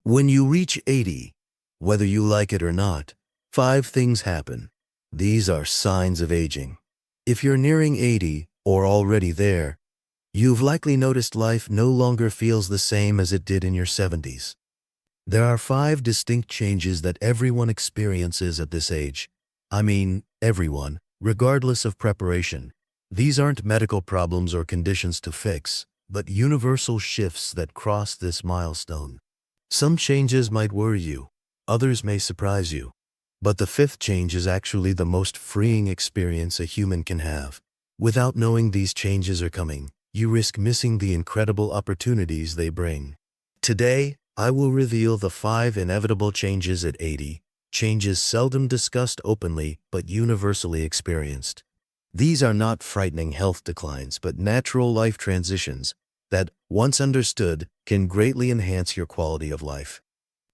When you reach 80, whether you like it or not, 5 things happen. These are signs of aging. If you're nearing 80 or already there, you've likely noticed life no longer feels the same as it did in your 70s. There are 5 distinct changes that everyone experiences at this age. I mean, everyone, regardless of preparation. These aren't medical problems or conditions to fix, but universal shifts that cross this milestone. Some changes might worry you, others may surprise you. But the 5th change is actually the most freeing experience a human can have. Without knowing these changes are coming, you risk missing the incredible opportunities they bring. Today, I will reveal the 5 inevitable changes at 80, changes seldom discussed openly but universally experienced. These are not frightening health declines but natural life transitions that, once understood, can greatly enhance your quality of life.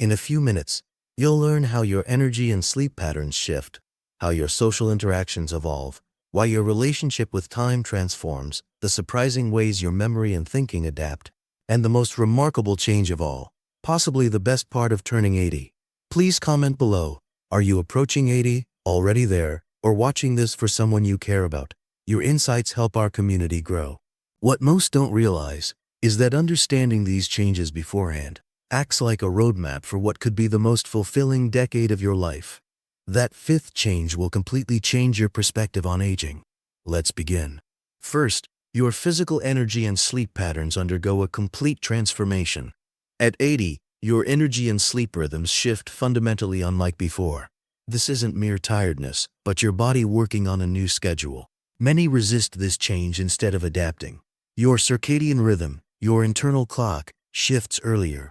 In a few minutes, you'll learn how your energy and sleep patterns shift, how your social interactions evolve, why your relationship with time transforms, the surprising ways your memory and thinking adapt, and the most remarkable change of all, possibly the best part of turning 80. Please comment below. Are you approaching 80, already there, or watching this for someone you care about? Your insights help our community grow. What most don't realize is that understanding these changes beforehand acts like a roadmap for what could be the most fulfilling decade of your life. That 5th change will completely change your perspective on aging. Let's begin. First, your physical energy and sleep patterns undergo a complete transformation. At 80, your energy and sleep rhythms shift fundamentally unlike before. This isn't mere tiredness, but your body working on a new schedule. Many resist this change instead of adapting. Your circadian rhythm, your internal clock, shifts earlier.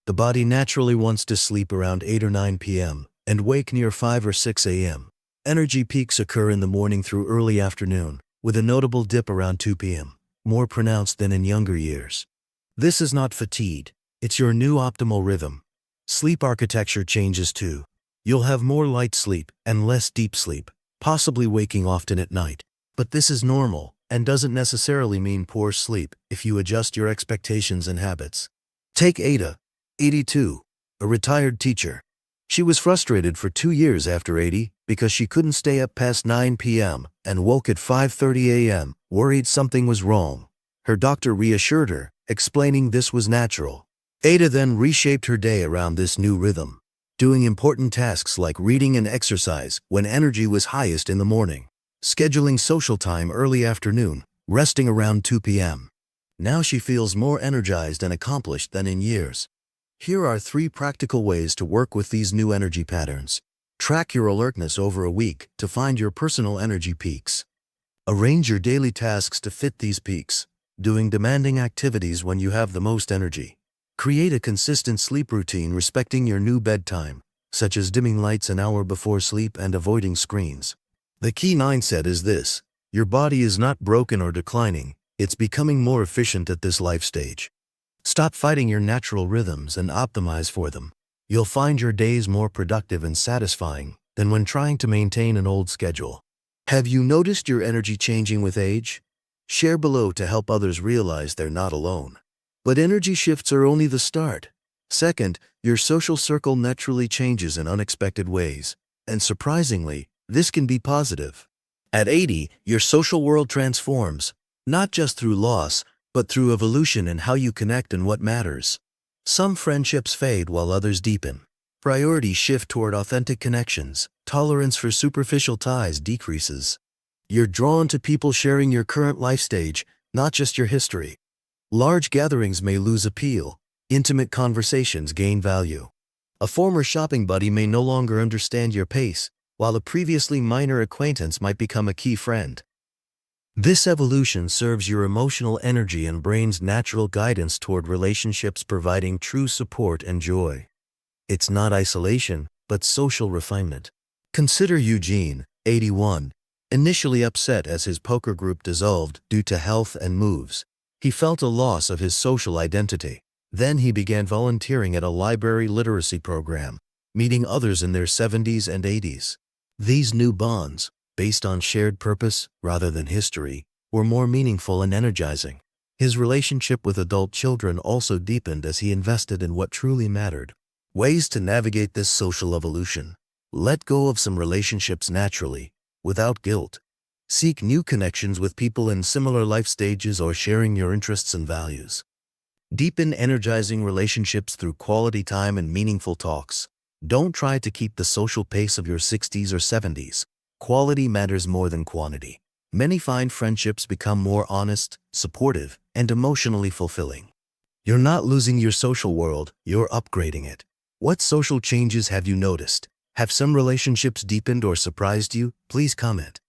The body naturally wants to sleep around 8 or 9 p.m. and wake near 5 or 6 a.m. Energy peaks occur in the morning through early afternoon, with a notable dip around 2 p.m., more pronounced than in younger years. This is not fatigue, it's your new optimal rhythm. Sleep architecture changes too. You'll have more light sleep and less deep sleep, possibly waking often at night. But this is normal and doesn't necessarily mean poor sleep if you adjust your expectations and habits. Take Ada, 82, a retired teacher. She was frustrated for 2 years after 80 because she couldn't stay up past 9 p.m. and woke at 5:30 a.m., worried something was wrong. Her doctor reassured her, explaining this was natural. Ada then reshaped her day around this new rhythm, doing important tasks like reading and exercise when energy was highest in the morning, scheduling social time early afternoon, resting around 2 p.m. Now she feels more energized and accomplished than in years. Here are 3 practical ways to work with these new energy patterns. Track your alertness over a week to find your personal energy peaks. Arrange your daily tasks to fit these peaks, doing demanding activities when you have the most energy. Create a consistent sleep routine respecting your new bedtime, such as dimming lights an hour before sleep and avoiding screens. The key mindset is this: your body is not broken or declining, it's becoming more efficient at this life stage. Stop fighting your natural rhythms and optimize for them. You'll find your days more productive and satisfying than when trying to maintain an old schedule. Have you noticed your energy changing with age? Share below to help others realize they're not alone. But energy shifts are only the start. Second, your social circle naturally changes in unexpected ways, and surprisingly, this can be positive. At 80, your social world transforms, not just through loss, but through evolution in how you connect and what matters. Some friendships fade while others deepen. Priorities shift toward authentic connections. Tolerance for superficial ties decreases. You're drawn to people sharing your current life stage, not just your history. Large gatherings may lose appeal. Intimate conversations gain value. A former shopping buddy may no longer understand your pace, while a previously minor acquaintance might become a key friend. This evolution serves your emotional energy and brain's natural guidance toward relationships providing true support and joy. It's not isolation, but social refinement. Consider Eugene, 81, initially upset as his poker group dissolved due to health and moves. He felt a loss of his social identity. Then he began volunteering at a library literacy program, meeting others in their 70s and 80s. These new bonds, based on shared purpose rather than history, were more meaningful and energizing. His relationship with adult children also deepened as he invested in what truly mattered: Ways to navigate this social evolution. Let go of some relationships naturally, without guilt. Seek new connections with people in similar life stages or sharing your interests and values. Deepen energizing relationships through quality time and meaningful talks. Don't try to keep the social pace of your 60s or 70s. Quality matters more than quantity. Many find friendships become more honest, supportive, and emotionally fulfilling. You're not losing your social world, you're upgrading it. What social changes have you noticed? Have some relationships deepened or surprised you? Please comment.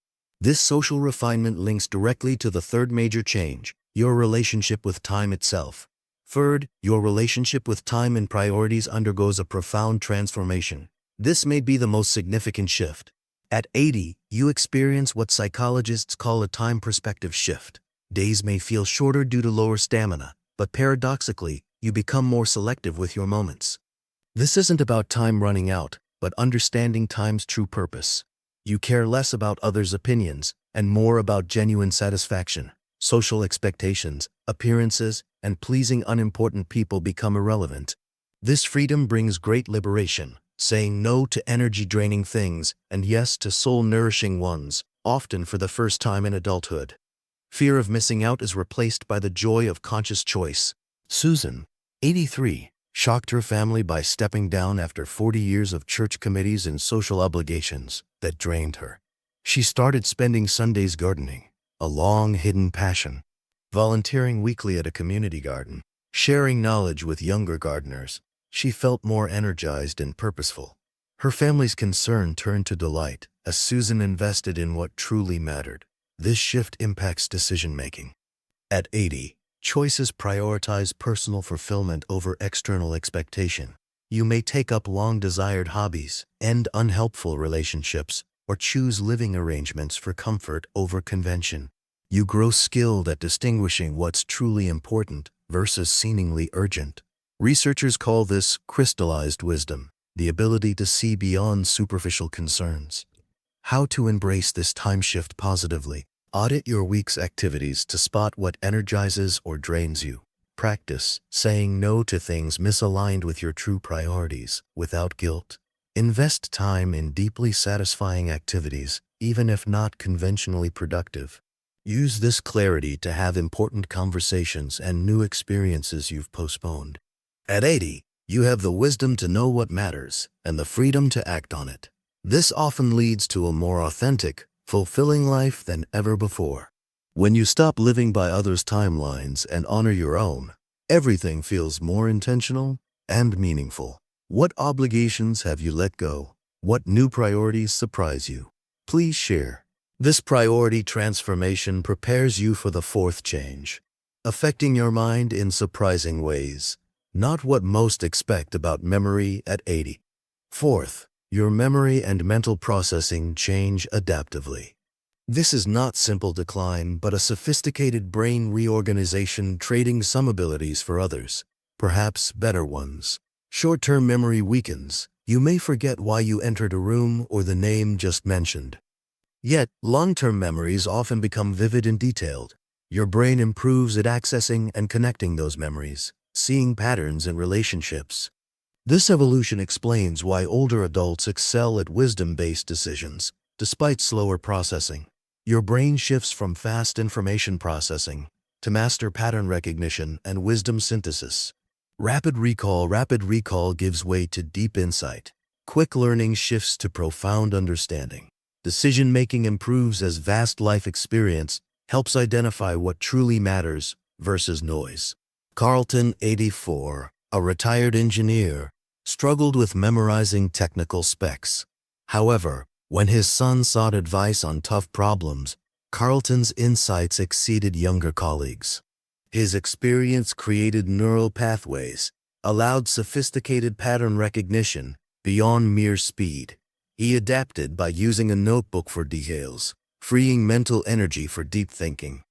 This social refinement links directly to the third major change, your relationship with time itself. Third, your relationship with time and priorities undergoes a profound transformation. This may be the most significant shift. At 80, you experience what psychologists call a time perspective shift. Days may feel shorter due to lower stamina, but paradoxically, you become more selective with your moments. This isn't about time running out, but understanding time's true purpose. You care less about others' opinions and more about genuine satisfaction. Social expectations, appearances, and pleasing unimportant people become irrelevant. This freedom brings great liberation, saying no to energy-draining things and yes to soul-nourishing ones, often for the first time in adulthood. Fear of missing out is replaced by the joy of conscious choice. Susan, 83, shocked her family by stepping down after 40 years of church committees and social obligations that drained her. She started spending Sundays gardening, a long-hidden passion, volunteering weekly at a community garden, sharing knowledge with younger gardeners. She felt more energized and purposeful. Her family's concern turned to delight as Susan invested in what truly mattered. This shift impacts decision-making. At 80, choices prioritize personal fulfillment over external expectation. You may take up long-desired hobbies, end unhelpful relationships, or choose living arrangements for comfort over convention. You grow skilled at distinguishing what's truly important versus seemingly urgent. Researchers call this crystallized wisdom, the ability to see beyond superficial concerns. How to embrace this time shift positively. Audit your week's activities to spot what energizes or drains you. Practice saying no to things misaligned with your true priorities without guilt. Invest time in deeply satisfying activities, even if not conventionally productive. Use this clarity to have important conversations and new experiences you've postponed. At 80, you have the wisdom to know what matters and the freedom to act on it. This often leads to a more authentic, fulfilling life than ever before. When you stop living by others' timelines and honor your own, everything feels more intentional and meaningful. What obligations have you let go? What new priorities surprise you? Please share. This priority transformation prepares you for the fourth change, affecting your mind in surprising ways. Not what most expect about memory at 80. Fourth, your memory and mental processing change adaptively. This is not simple decline, but a sophisticated brain reorganization trading some abilities for others, perhaps better ones. Short-term memory weakens. You may forget why you entered a room or the name just mentioned. Yet, long-term memories often become vivid and detailed. Your brain improves at accessing and connecting those memories, seeing patterns in relationships. This evolution explains why older adults excel at wisdom-based decisions, despite slower processing. Your brain shifts from fast information processing to master pattern recognition and wisdom synthesis. Rapid recall gives way to deep insight. Quick learning shifts to profound understanding. Decision-making improves as vast life experience helps identify what truly matters versus noise. Carlton, 84, a retired engineer, struggled with memorizing technical specs. However, when his son sought advice on tough problems, Carlton's insights exceeded younger colleagues. His experience created neural pathways, allowed sophisticated pattern recognition beyond mere speed. He adapted by using a notebook for details, freeing mental energy for deep thinking.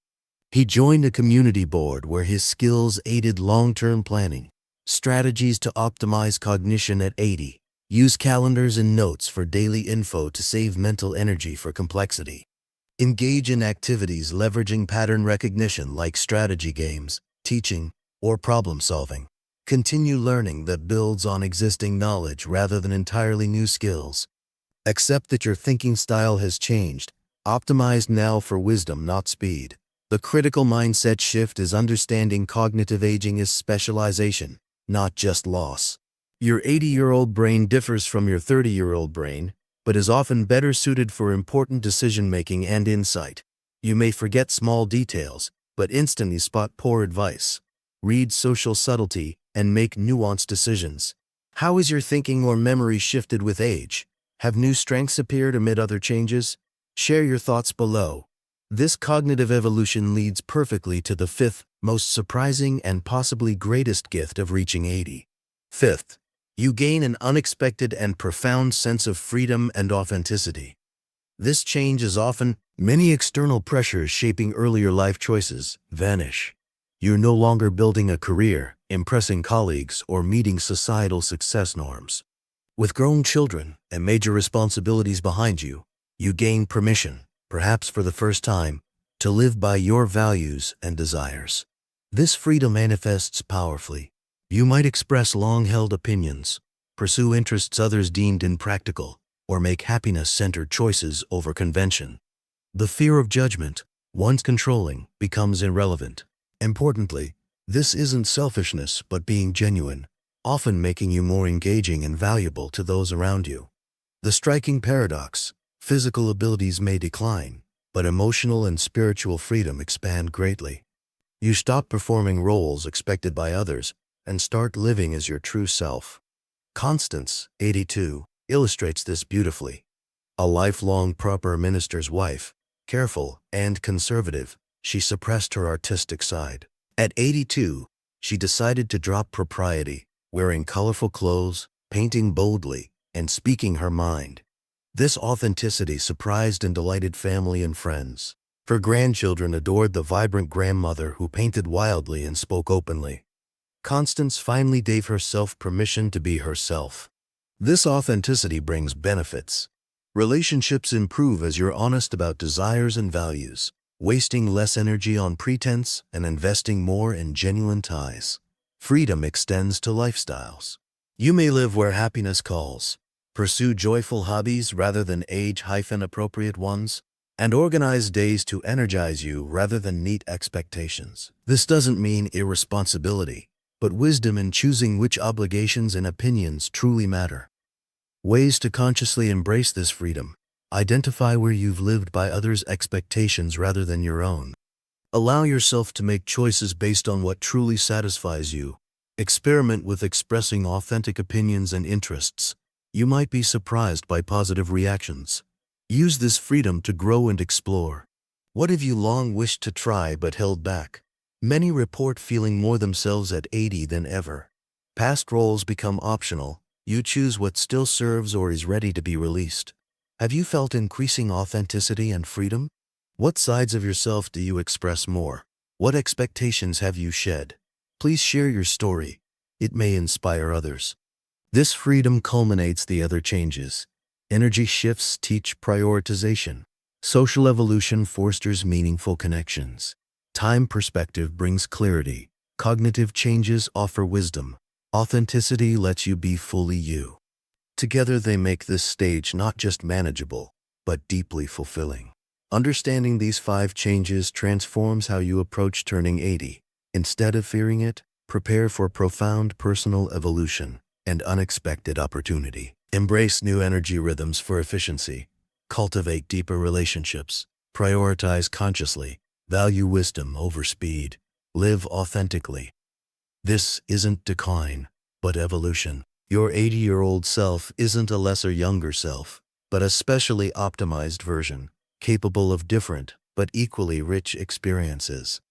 He joined a community board where his skills aided long-term planning, strategies to optimize cognition at 80, use calendars and notes for daily info to save mental energy for complexity. Engage in activities leveraging pattern recognition like strategy games, teaching, or problem solving. Continue learning that builds on existing knowledge rather than entirely new skills. Accept that your thinking style has changed, optimized now for wisdom, not speed. The critical mindset shift is understanding cognitive aging is specialization, not just loss. Your 80-year-old brain differs from your 30-year-old brain, but is often better suited for important decision-making and insight. You may forget small details, but instantly spot poor advice, read social subtlety, and make nuanced decisions. How has your thinking or memory shifted with age? Have new strengths appeared amid other changes? Share your thoughts below. This cognitive evolution leads perfectly to the fifth, most surprising and possibly greatest gift of reaching 80. Fifth, you gain an unexpected and profound sense of freedom and authenticity. This change is often many external pressures shaping earlier life choices vanish. You're no longer building a career, impressing colleagues, or meeting societal success norms. With grown children and major responsibilities behind you, you gain permission, perhaps for the first time, to live by your values and desires. This freedom manifests powerfully. You might express long-held opinions, pursue interests others deemed impractical, or make happiness-centered choices over convention. The fear of judgment, once controlling, becomes irrelevant. Importantly, this isn't selfishness but being genuine, often making you more engaging and valuable to those around you. The striking paradox: physical abilities may decline, but emotional and spiritual freedom expand greatly. You stop performing roles expected by others and start living as your true self. Constance, 82, illustrates this beautifully. A lifelong proper minister's wife, careful and conservative, she suppressed her artistic side. At 82, she decided to drop propriety, wearing colorful clothes, painting boldly, and speaking her mind. This authenticity surprised and delighted family and friends. Her grandchildren adored the vibrant grandmother who painted wildly and spoke openly. Constance finally gave herself permission to be herself. This authenticity brings benefits. Relationships improve as you're honest about desires and values, wasting less energy on pretense and investing more in genuine ties. Freedom extends to lifestyles. You may live where happiness calls, pursue joyful hobbies rather than age-appropriate ones, and organize days to energize you rather than neat expectations. This doesn't mean irresponsibility, but wisdom in choosing which obligations and opinions truly matter. Ways to consciously embrace this freedom: identify where you've lived by others' expectations rather than your own. Allow yourself to make choices based on what truly satisfies you. Experiment with expressing authentic opinions and interests. You might be surprised by positive reactions. Use this freedom to grow and explore. What have you long wished to try but held back? Many report feeling more themselves at 80 than ever. Past roles become optional. You choose what still serves or is ready to be released. Have you felt increasing authenticity and freedom? What sides of yourself do you express more? What expectations have you shed? Please share your story. It may inspire others. This freedom culminates the other changes. Energy shifts teach prioritization. Social evolution fosters meaningful connections. Time perspective brings clarity. Cognitive changes offer wisdom. Authenticity lets you be fully you. Together they make this stage not just manageable, but deeply fulfilling. Understanding these 5 changes transforms how you approach turning 80. Instead of fearing it, prepare for profound personal evolution and unexpected opportunity. Embrace new energy rhythms for efficiency. Cultivate deeper relationships. Prioritize consciously. Value wisdom over speed. Live authentically. This isn't decline, but evolution. Your 80-year-old self isn't a lesser younger self, but a specially optimized version, capable of different but equally rich experiences.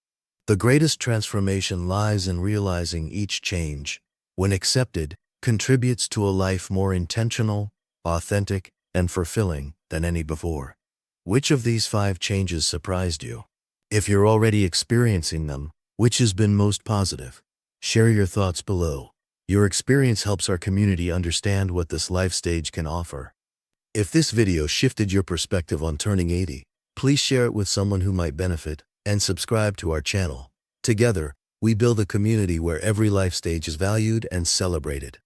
The greatest transformation lies in realizing each change, when accepted, contributes to a life more intentional, authentic, and fulfilling than any before. Which of these 5 changes surprised you? If you're already experiencing them, which has been most positive? Share your thoughts below. Your experience helps our community understand what this life stage can offer. If this video shifted your perspective on turning 80, please share it with someone who might benefit and subscribe to our channel. Together, We build a community where every life stage is valued and celebrated.